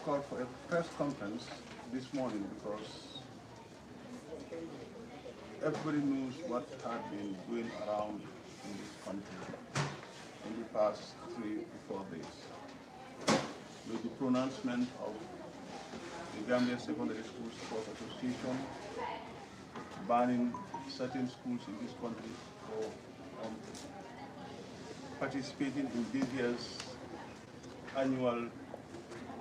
called for a press conference this morning because everybody knows what had been going around in this country in the past 3 to 4 days. With the pronouncement of the Gambia Secondary School Sports Association banning certain schools in this country for participating in this year's annual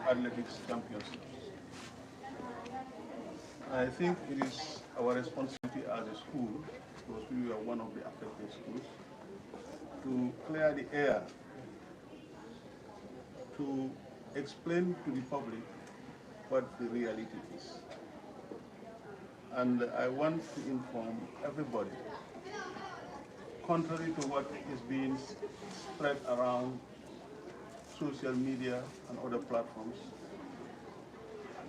athletics championships. I think it is our responsibility as a school, because we are one of the affected schools, to clear the air, to explain to the public what the reality is. And I want to inform everybody, contrary to what is being spread around social media and other platforms,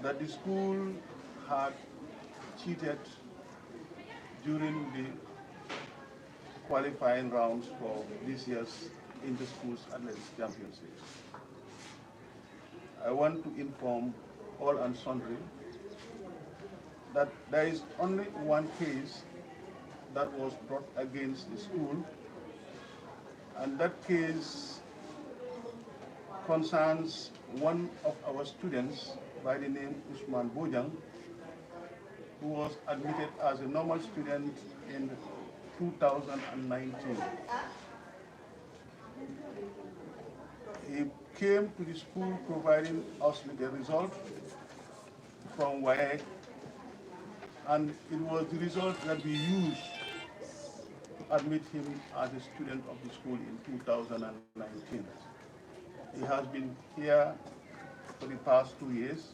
that the school had cheated during the qualifying rounds for this year's Inter-Schools Athletics Championships. I want to inform all and sundry that there is only one case that was brought against the school, and that case concerns one of our students by the name Usman Bojang, who was admitted as a normal student in 2019. He came to the school providing us with a result from WAEC, and it was the result that we used to admit him as a student of the school in 2019. He has been here for the past 2 years,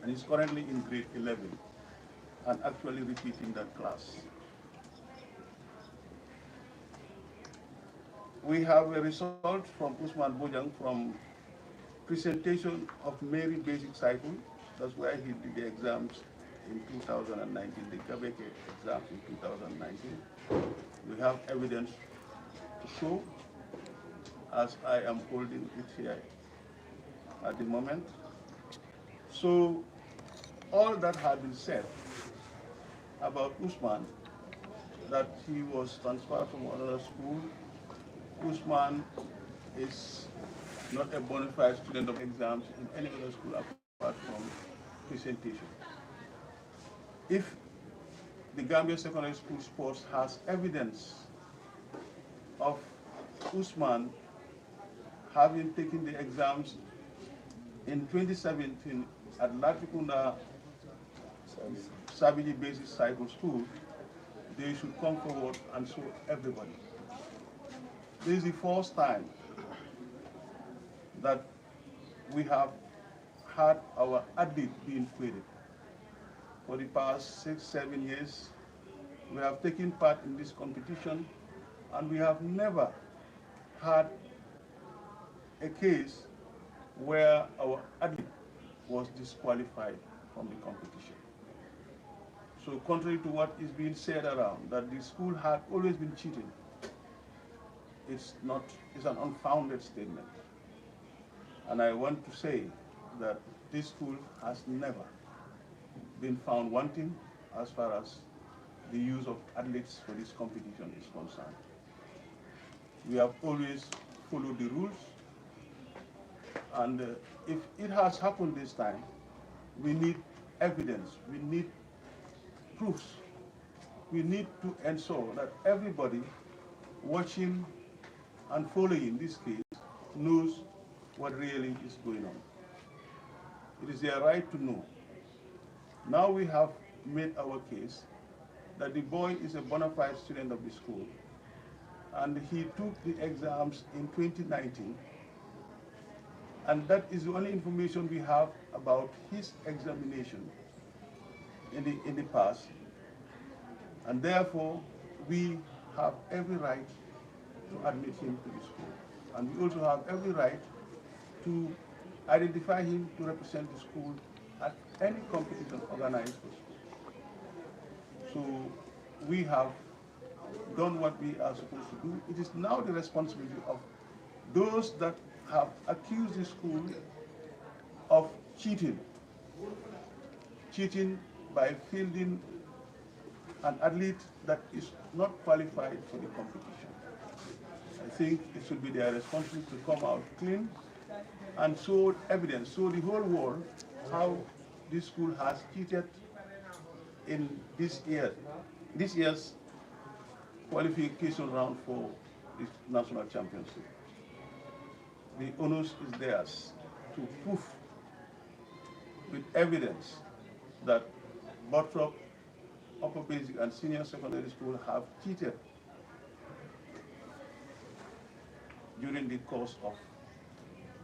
and is currently in grade 11 and actually repeating that class. We have a result from Usman Bojang from presentation of Mary Basic Cycle. That's where he did the exams in 2019, the Kabeke exams in 2019. We have evidence to show, as I am holding it here at the moment. So all that had been said about Usman, that he was transferred from another school, Usman is not a bona fide student of exams in any other school apart from presentation. If the Gambia Secondary School Sports has evidence of Usman having taken the exams in 2017 at Latrikunda Sabiji Basic Cycle School, they should come forward and show everybody. This is the first time that we have had our athlete being queried. For the past 6-7 years, we have taken part in this competition, and we have never had a case where our athlete was disqualified from the competition. So contrary to what is being said around, that the school had always been cheating, it's an unfounded statement. And I want to say that this school has never been found wanting as far as the use of athletes for this competition is concerned. We have always followed the rules, and if it has happened this time, we need evidence, we need proofs. We need to ensure that everybody watching and following this case knows what really is going on. It is their right to know. Now we have made our case that the boy is a bona fide student of the school, and he took the exams in 2019, and that is the only information we have about his examination in the past, and therefore we have every right to admit him to the school, and we also have every right to identify him to represent the school at any competition organized for school. So we have done what we are supposed to do. It is now the responsibility of those that have accused the school of cheating, cheating by fielding an athlete that is not qualified for the competition. I think it should be their responsibility to come out clean and show evidence, show the whole world how this school has cheated in this year's qualification round for the national championship. The onus is theirs to prove with evidence that Bottrop upper basic and senior secondary school have cheated during the course of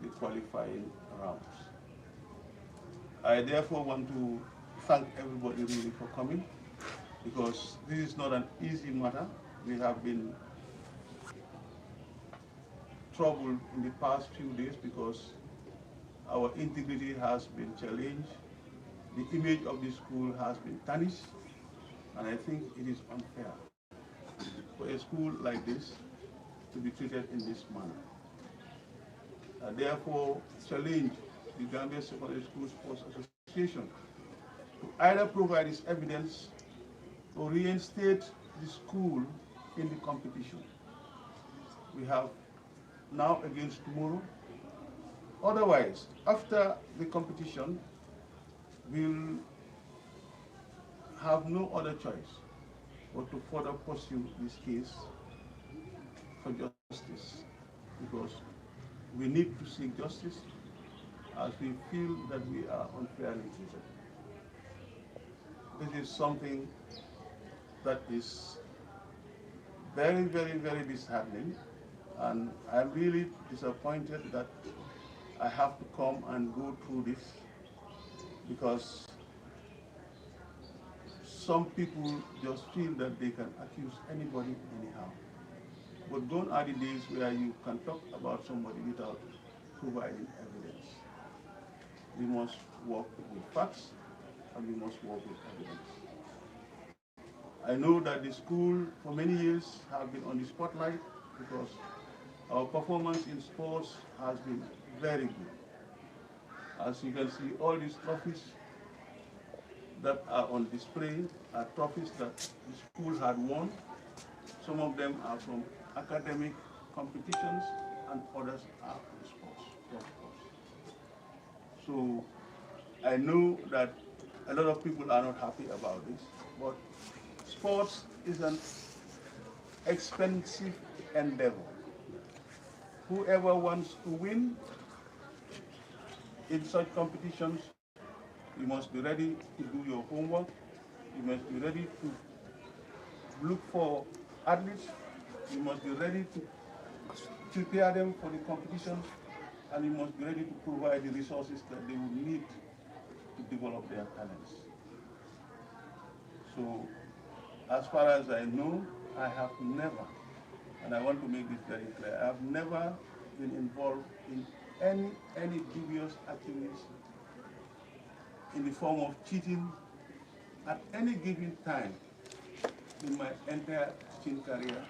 the qualifying rounds. I therefore want to thank everybody really for coming, because this is not an easy matter. We have been troubled in the past few days because our integrity has been challenged, the image of the school has been tarnished, and I think it is unfair for a school like this to be treated in this manner. I therefore challenge the Gambia Secondary School Sports Association to either provide its evidence or reinstate the school in the competition. We have now against tomorrow. Otherwise, after the competition, we'll have no other choice but to further pursue this case for justice, because we need to seek justice as we feel that we are unfairly treated. This is something that is very, very, very disheartening, and I'm really disappointed that I have to come and go through this, because some people just feel that they can accuse anybody anyhow. But gone are the days where you can talk about somebody without providing evidence. We must work with facts, and we must work with evidence. I know that the school for many years have been on the spotlight because our performance in sports has been very good. As you can see, all these trophies that are on display are trophies that the school had won. Some of them are from academic competitions, and others are from sports. So I know that a lot of people are not happy about this, but sports is an expensive endeavor. Whoever wants to win in such competitions, you must be ready to do your homework. You must be ready to look for athletes. You must be ready to prepare them for the competitions, and you must be ready to provide the resources that they will need to develop their talents. So, as far as I know, I have never, and I want to make this very clear, I have never been involved in any dubious activities in the form of cheating at any given time in my entire teaching career.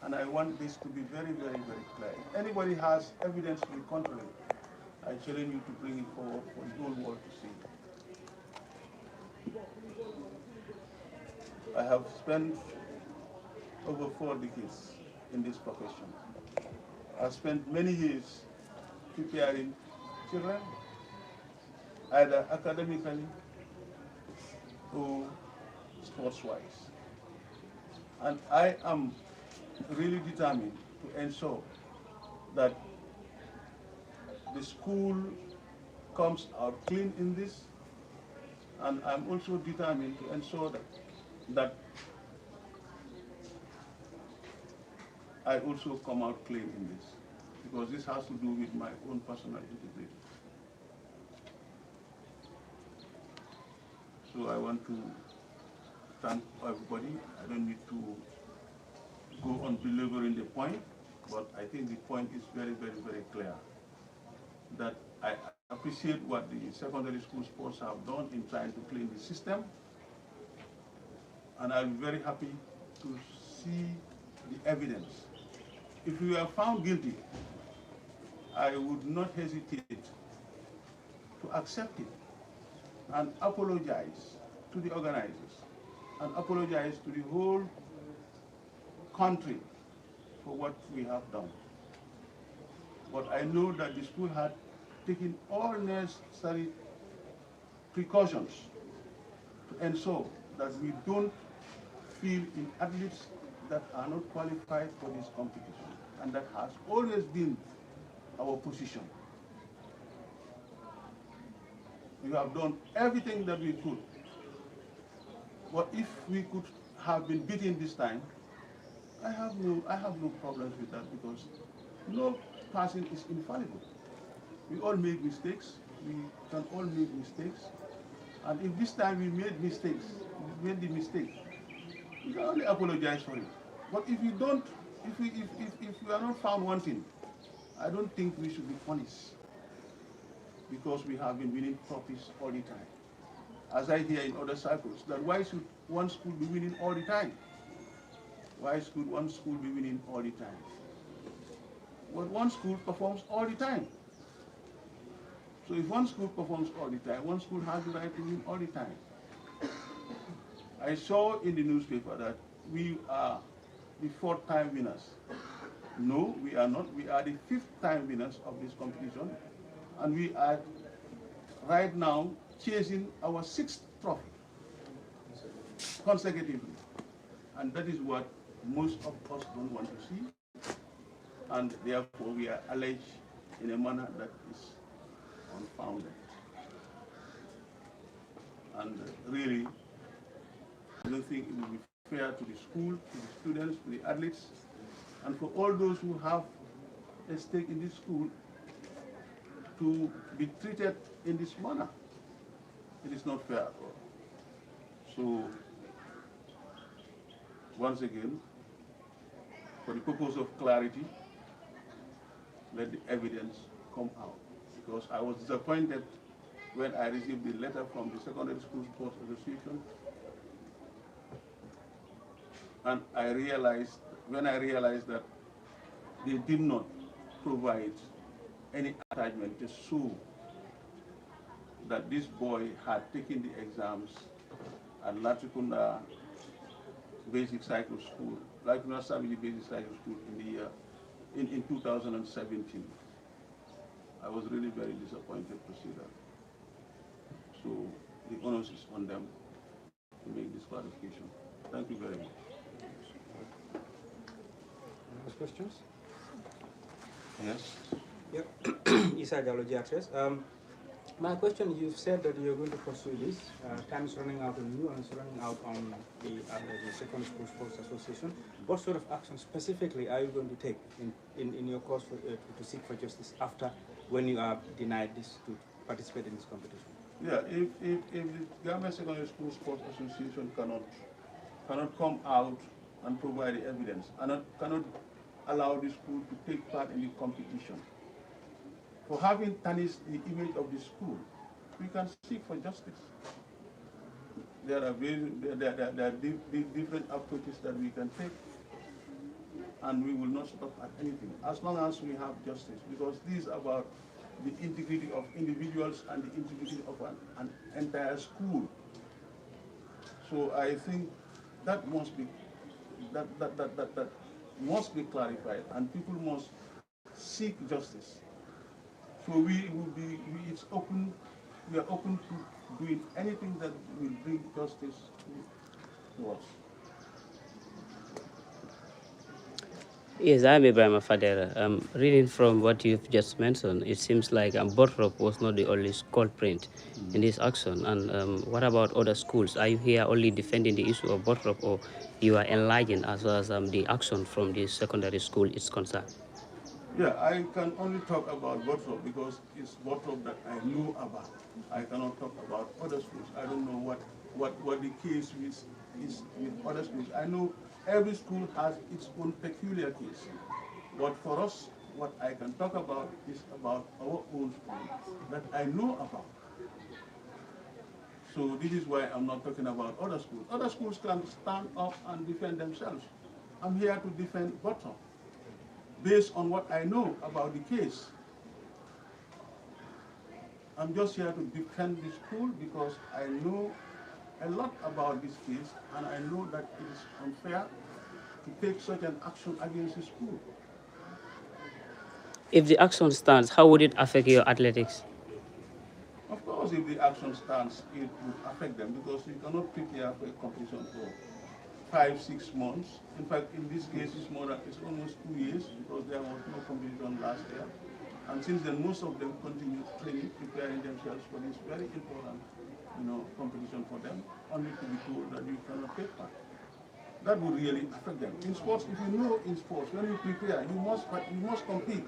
And I want this to be very, very, very clear. If anybody has evidence to the contrary, I challenge you to bring it forward for the whole world to see. I have spent over 4 decades in this profession. I've spent many years preparing children, either academically or sports-wise. And I am really determined to ensure that the school comes out clean in this, and I'm also determined to ensure that I also come out clean in this, because this has to do with my own personal integrity. So I want to thank everybody. I don't need to go on delivering the point, but I think the point is very, very, very clear, that I appreciate what the secondary school sports have done in trying to clean the system, and I'm very happy to see the evidence. If we are found guilty, I would not hesitate accept it and apologize to the organizers and apologize to the whole country for what we have done. But I know that the school had taken all necessary precautions to ensure that we don't field in athletes that are not qualified for this competition. And that has always been our position. We have done everything that we could. But if we could have been beaten this time, I have no problems with that, because no person is infallible. We all make mistakes. We can all make mistakes. And if this time we made mistakes, we made the mistake, we can only apologize for it. But if we don't, if we are not found wanting, I don't think we should be punished, because we have been winning trophies all the time. As I hear in other circles, that why should one school be winning all the time? Why should one school be winning all the time? Well, one school performs all the time. So if one school performs all the time, one school has the right to win all the time. I saw in the newspaper that we are the 4th-time winners. No, we are not. We are the 5th-time winners of this competition. And we are right now chasing our 6th trophy consecutively. And that is what most of us don't want to see. And therefore we are alleged in a manner that is unfounded. And really, I don't think it will be fair to the school, to the students, to the athletes, and for all those who have a stake in this school to be treated in this manner. It is not fair at all. So, once again, for the purpose of clarity, let the evidence come out. Because I was disappointed when I received the letter from the Secondary School Sports Association, and when I realized that they did not provide any attachment to show that this boy had taken the exams at Latrikunda Basic Cycle School, Latrikunda Savage Basic Cycle School in 2017. I was really very disappointed to see that. So the onus is on them to make this clarification. Thank you very much. Any questions? Yes. Yep. Isa Geology Access. My question, you've said that you're going to pursue this. Time is running out on you and it's running out on the Secondary School Sports Association. What sort of action specifically are you going to take in your course to seek for justice after when you are denied this to participate in this competition? Yeah, if the Gambia Secondary School Sports Association cannot come out and provide the evidence, and cannot allow the school to take part in the competition, for having tarnished the image of the school, we can seek for justice. There are different approaches that we can take, and we will not stop at anything as long as we have justice, because this is about the integrity of individuals and the integrity of an entire school. So I think that must be must be clarified, and people must seek justice. So we are open to doing anything that will bring justice to us. Yes, I'm Ibrahim Fadera. Reading from what you've just mentioned, it seems like Bottrop was not the only culprit in this action. And what about other schools? Are you here only defending the issue of Bottrop, or you are enlarging as well as the action from the secondary school is concerned? Yeah, I can only talk about Bottrop because it's Bottrop that I know about. I cannot talk about other schools. I don't know what the case is with other schools. I know every school has its own peculiar case. But for us, what I can talk about is about our own school that I know about. So this is why I'm not talking about other schools. Other schools can stand up and defend themselves. I'm here to defend Bottrop, based on what I know about the case. I'm just here to defend the school because I know a lot about this case, and I know that it is unfair to take such an action against the school. If the action stands, how would it affect your athletics? Of course, if the action stands, it would affect them because you cannot prepare for a competition for 5, 6 months. In fact, in this case, it's almost 2 years because there was no competition last year. And since then, most of them continue training, preparing themselves for this very important, competition for them, only to be told that you cannot take part. That would really affect them. In sports, if you know in sports, when you prepare, you must compete.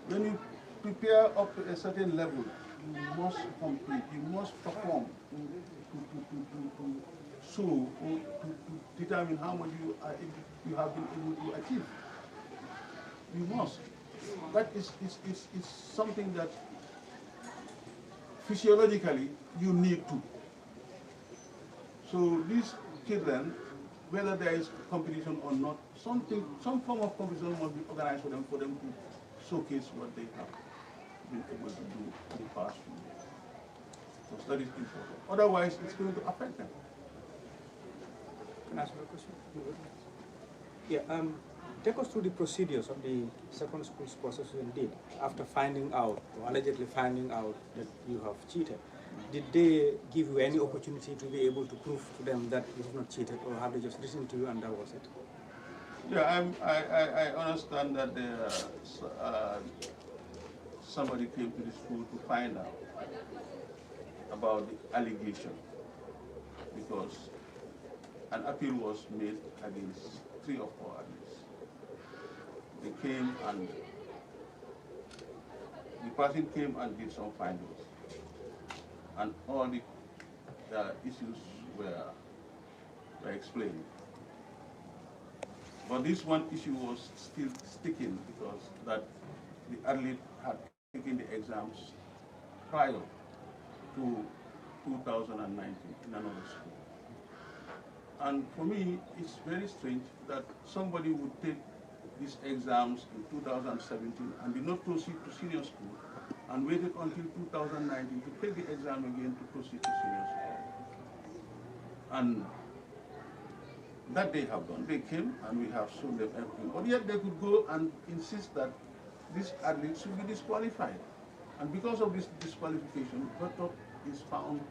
When you prepare up to a certain level, you must compete, you must perform to show or to determine how much you have been able to achieve. You must. That is something that physiologically you need to. So these children, whether there is competition or not, some form of competition must be organized for them to showcase what they have been able to do in the past few years. Because that is important. Otherwise, it's going to affect them. Can I ask you a question? Yeah, take us through the procedures of the second school sports association did after finding out, or allegedly finding out, that you have cheated. Did they give you any opportunity to be able to prove to them that you have not cheated, or have they just listened to you and that was it? Yeah, I understand that somebody came to the school to find out about the allegation because an appeal was made against 3 or 4 athletes. They came and the person came and did some findings, and all the issues were explained. But this one issue was still sticking because that the athlete had taken the exams prior to 2019 in another school. And for me, it's very strange that somebody would take these exams in 2017 and did not proceed to senior school and waited until 2019 to take the exam again to proceed to senior school. And that they have done. They came and we have shown them everything. But yet they could go and insist that this athlete should be disqualified. And because of this disqualification, Bottrop is found,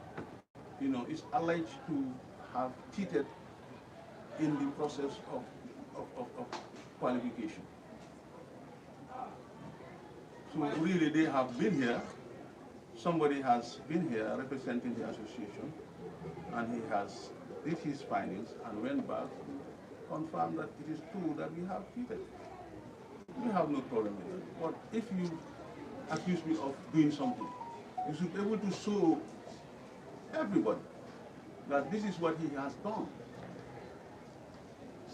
is alleged to have cheated in the process of qualification. So really they have been here. Somebody has been here representing the association, and he has did his findings and went back, confirmed that it is true that we have cheated. We have no problem with that. But if you accuse me of doing something, you should be able to show everybody that this is what he has done.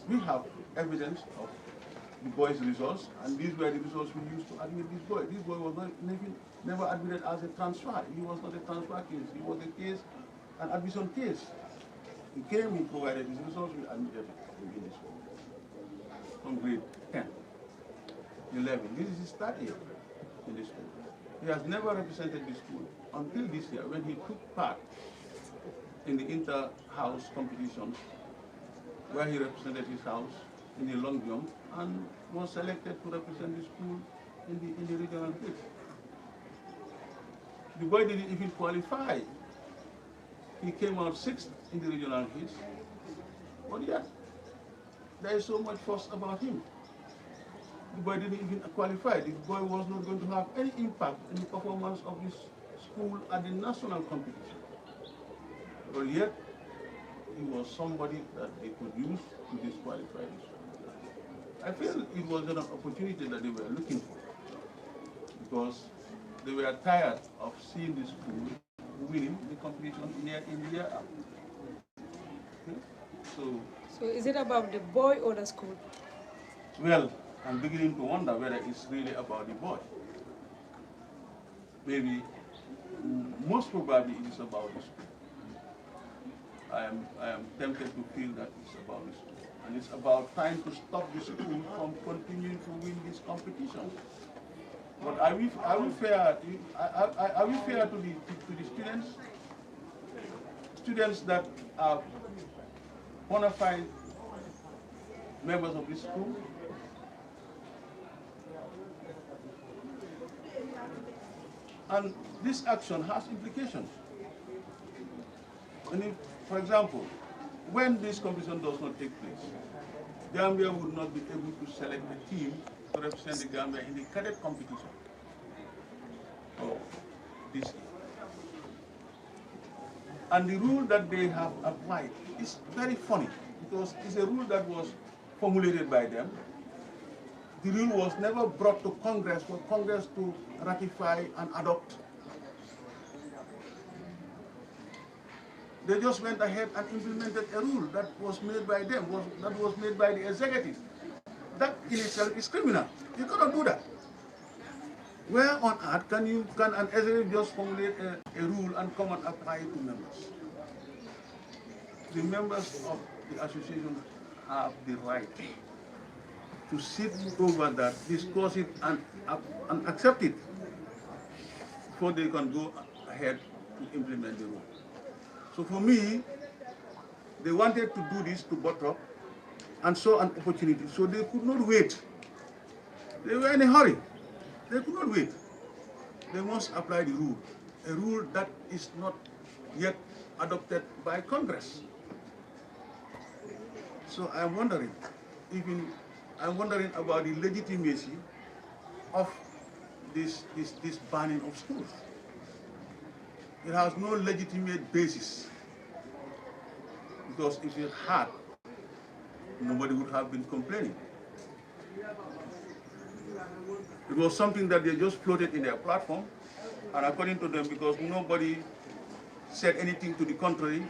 We have evidence of the boy's results, and these were the results we used to admit this boy. This boy was never admitted as a transfer. He was not a transfer case. He was a case, an admission case. He came, he provided his results, we admitted him in this school. From grade 10, 11. This is his third year in this school. He has never represented this school until this year when he took part in the inter-house competitions where he represented his house in the long jump and was selected to represent the school in the regional bid. The boy didn't even qualify. He came out 6th in the regional heats, but yet there is so much fuss about him. The boy didn't even qualify. The boy was not going to have any impact in the performance of this school at the national competition. But yet, he was somebody that they could use to disqualify this. I feel it was an opportunity that they were looking for because they were tired of seeing the school winning the competition in the year after. Okay? So is it about the boy or the school? Well, I'm beginning to wonder whether it's really about the boy. Maybe, most probably it is about the school. I am tempted to feel that it's about the school. And it's about trying to stop the school from continuing to win this competition. But are we fair? Are we fair to the students? Students that are bona fide members of this school? And this action has implications. And if, for example, when this competition does not take place, Gambia would not be able to select a team to represent the Gambia in the cadet competition of this year. And the rule that they have applied is very funny because it's a rule that was formulated by them. The rule was never brought to Congress for Congress to ratify and adopt. They just went ahead and implemented a rule that was made by them, that was made by the executive. That in itself is criminal. You cannot do that. Where on earth can an executive just formulate a rule and come and apply it to members? The members of the association have the right to sit over that, discuss it, and accept it before they can go ahead to implement the rule. So for me, they wanted to do this to Bottrop and saw an opportunity, so they could not wait. They were in a hurry. They could not wait. They must apply the rule, a rule that is not yet adopted by Congress. So I'm wondering about the legitimacy of this banning of schools. It has no legitimate basis, because if it had, nobody would have been complaining. It was something that they just floated in their platform, and according to them, because nobody said anything to the contrary,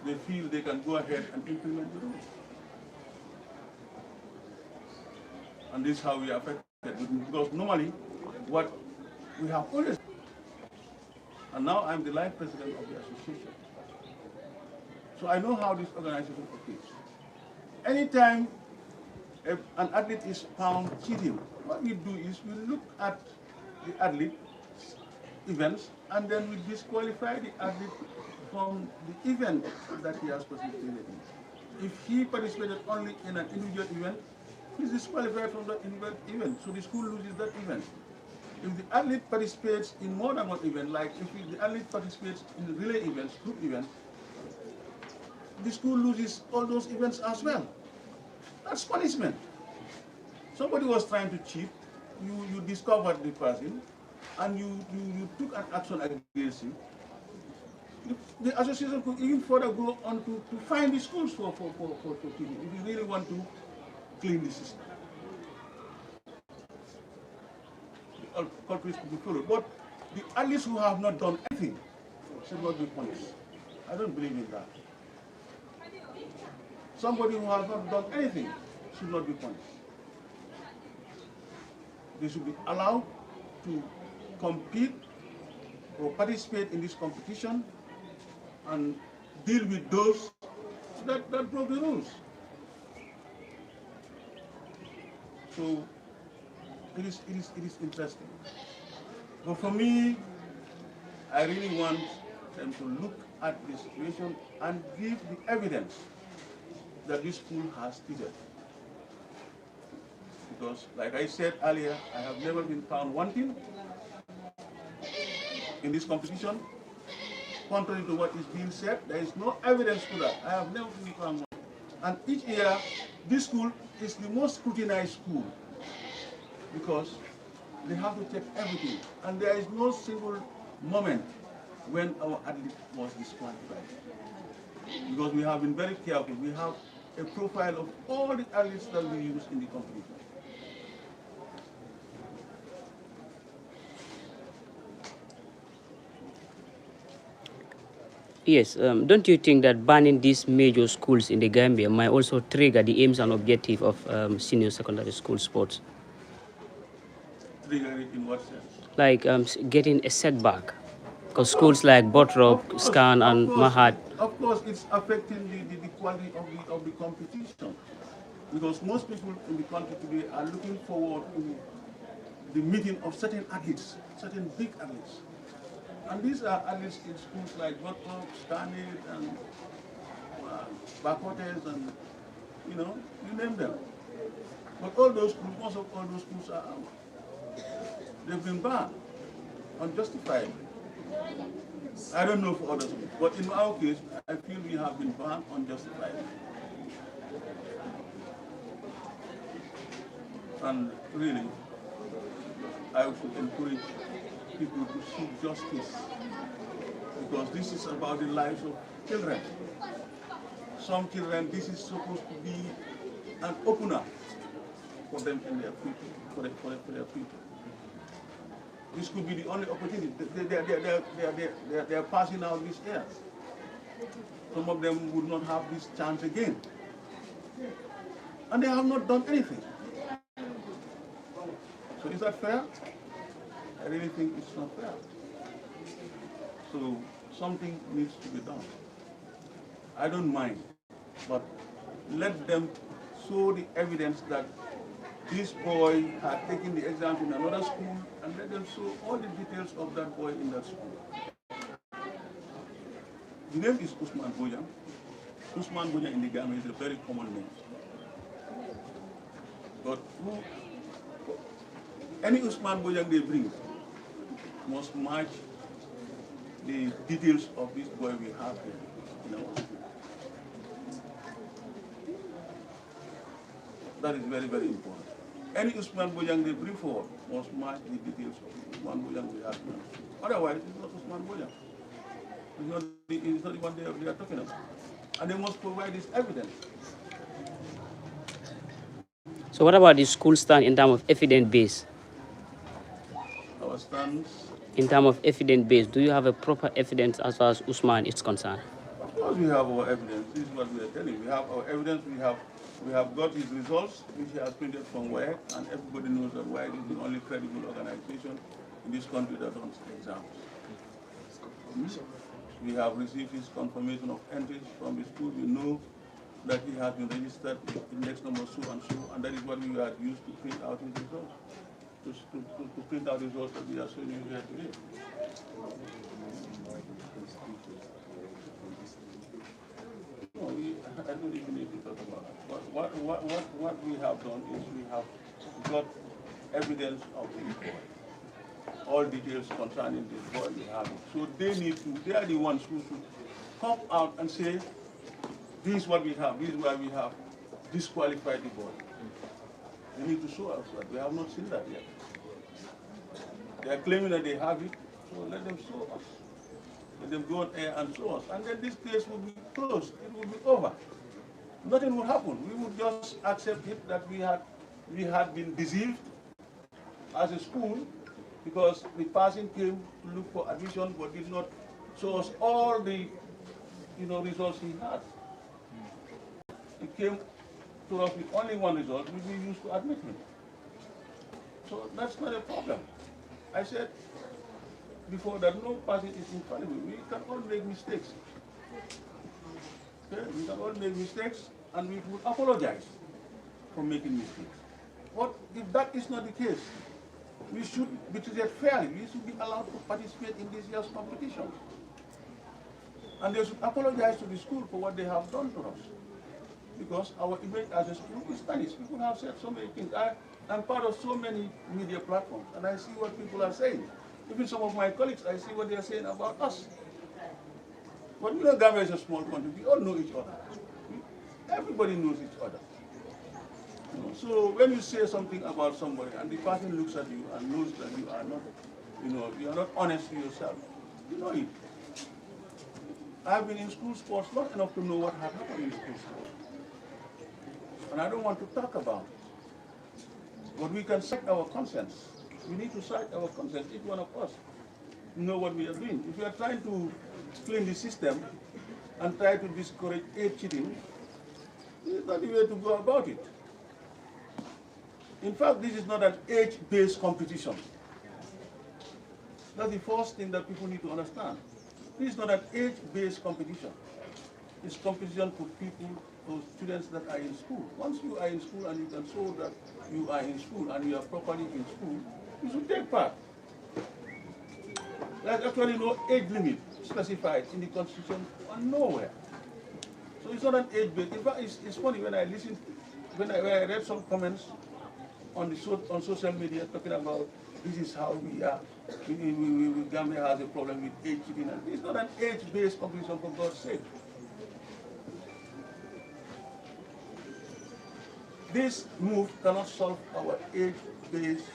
they feel they can go ahead and implement the rules. And this is how we are affected, because normally what we have always, and now I'm the life president of the association. So I know how this organization operates. Anytime an athlete is found cheating, what we do is we look at the athlete events and then we disqualify the athlete from the event that he has participated in. If he participated only in an individual event, he's disqualified from that individual event, so the school loses that event. If the athlete participates in more than one event, like if the athlete participates in relay events, group events, the school loses all those events as well. That's punishment. Somebody was trying to cheat, you discovered the person, and you took an action against him. The association could even further go on to find the schools for cheating, if you really want to clean the system. The culprits could be followed. But the athletes who have not done anything should not be punished. I don't believe in that. Somebody who has not done anything should not be punished. They should be allowed to compete or participate in this competition and deal with those that broke the rules. So it is interesting. But for me, I really want them to look at the situation and give the evidence that this school has cheated. Because, like I said earlier, I have never been found wanting in this competition. Contrary to what is being said, there is no evidence to that. I have never been found wanting. And each year, this school is the most scrutinized school because they have to check everything. And there is no single moment when our athlete was disqualified. Because we have been very careful. We have a profile of all the athletes that we use in the competition. Yes, don't you think that banning these major schools in the Gambia might also trigger the aims and objective of senior secondary school sports? Trigger it in what sense? Like getting a setback, because schools like Bottrop, Scan, and Mahat. Of course, it's affecting the quality of the competition. Because most people in the country today are looking forward to the meeting of certain athletes, certain big athletes. And these are athletes in schools like Bottrop, Stanley, and Bacotes, and you name them. But all those schools, most of all those schools are out. They've been banned unjustifiably. I don't know for others, but in our case, I feel we have been banned unjustifiably. And really, I would encourage people to seek justice, because this is about the lives of children. Some children, this is supposed to be an opener for them in their future, for their future. This could be the only opportunity. They are passing out this year. Some of them would not have this chance again. And they have not done anything. So is that fair? I really think it's not fair. So something needs to be done. I don't mind, but let them show the evidence that this boy had taken the exam in another school, and let them show all the details of that boy in that school. The name is Usman Bojang. Usman Bojang in the Gambia is a very common name. But any Usman Bojang they bring must match the details of this boy we have here in our school. That is very, very important. Any Usman Bojang they bring forward must match the details of Usman Bojang we have here. Otherwise, it's not Usman Bojang. It's not the one they are talking about. And they must provide this evidence. So what about the school stand in terms of evidence base? Our stands. In terms of evidence base, do you have a proper evidence as far as Usman is concerned? Of course we have our evidence. This is what we are telling you. We have our evidence. We have got his results, which he has printed from WEC, and everybody knows that WEC is the only credible organization in this country that runs exams. We have received his confirmation of entry from the school. We know that he has been registered with index number so and so, and that is what we had used to print out his results. To print out the results that we are showing you here today. No, I don't even need to talk about that. What we have done is we have got evidence of the boy. All details concerning this boy we have it. So they are the ones who should come out and say, this is what we have, this is why we have disqualified the boy. They need to show us that. We have not seen that yet. They are claiming that they have it, so let them show us. Let them go on air and show us. And then this case will be closed. It will be over. Nothing will happen. We would just accept it that we had been deceived as a school, because the person came to look for admission but did not show us all the results he had. He came to us with only one result, which we used to admit him. So that's not a problem. I said before that no person is infallible. We can all make mistakes. Okay? We can all make mistakes, and we would apologize for making mistakes. But if that is not the case, we should be treated fairly. We should be allowed to participate in this year's competition. And they should apologize to the school for what they have done to us. Because our image as a school is tarnished. People have said so many things. I'm part of so many media platforms, and I see what people are saying. Even some of my colleagues, I see what they are saying about us. But you know, Gambia is a small country. We all know each other. Everybody knows each other. So when you say something about somebody, and the person looks at you and knows that you are not, you are not honest to yourself, you know it. I've been in school sports long enough to know what has happened in school sports. And I don't want to talk about it. But we can cite our conscience. We need to cite our conscience, each one of us, know what we are doing. If we are trying to clean the system and try to discourage age cheating, this is not the way to go about it. In fact, this is not an age-based competition. That's the first thing that people need to understand. This is not an age-based competition. It's competition for people, for students that are in school. Once you are in school and you can show that you are in school and you are properly in school, you should take part. There's actually no age limit specified in the Constitution or nowhere. So it's not an age based. In fact, it's funny when I listen, when I read some comments on on social media talking about this is how we are. Gambia has a problem with age cheating. It's not an age-based competition, for God's sake. This move cannot solve our age-based,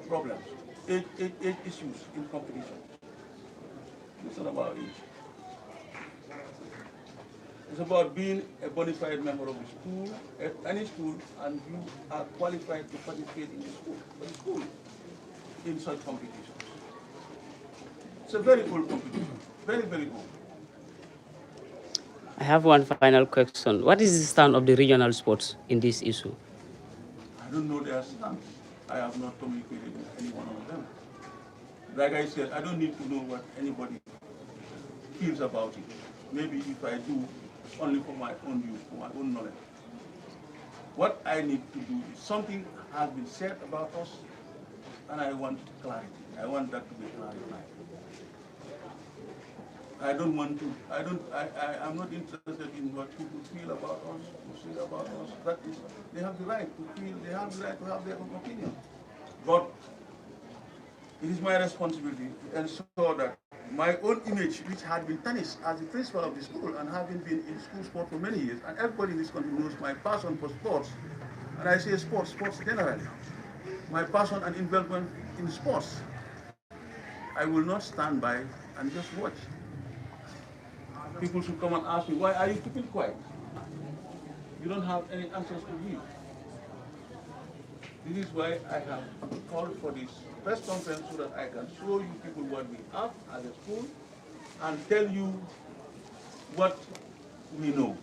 problems, age issues in competition. It's not about age. It's about being a bona fide member of the school, at any school, and you are qualified to participate in the school in such competitions. It's a very old competition, very, very old. I have one final question. What is the stand of the regional sports in this issue? I don't know their stance. I have not communicated with any one of them. Like I said, I don't need to know what anybody feels about it. Maybe if I do, only for my own use, for my own knowledge. What I need to do is something has been said about us, and I want clarity. I want that to be clarified. I'm not interested in what people feel about us, or say about us. That is, they have the right to feel, they have the right to have their own opinion. But it is my responsibility to ensure that my own image, which had been tarnished as the principal of the school and having been in school sport for many years, and everybody in this country knows my passion for sports, and I say sports generally, my passion and involvement in sports, I will not stand by and just watch. People should come and ask me, why are you keeping quiet? You don't have any answers to give. This is why I have called for this press conference so that I can show you people what we have as a school and tell you what we know.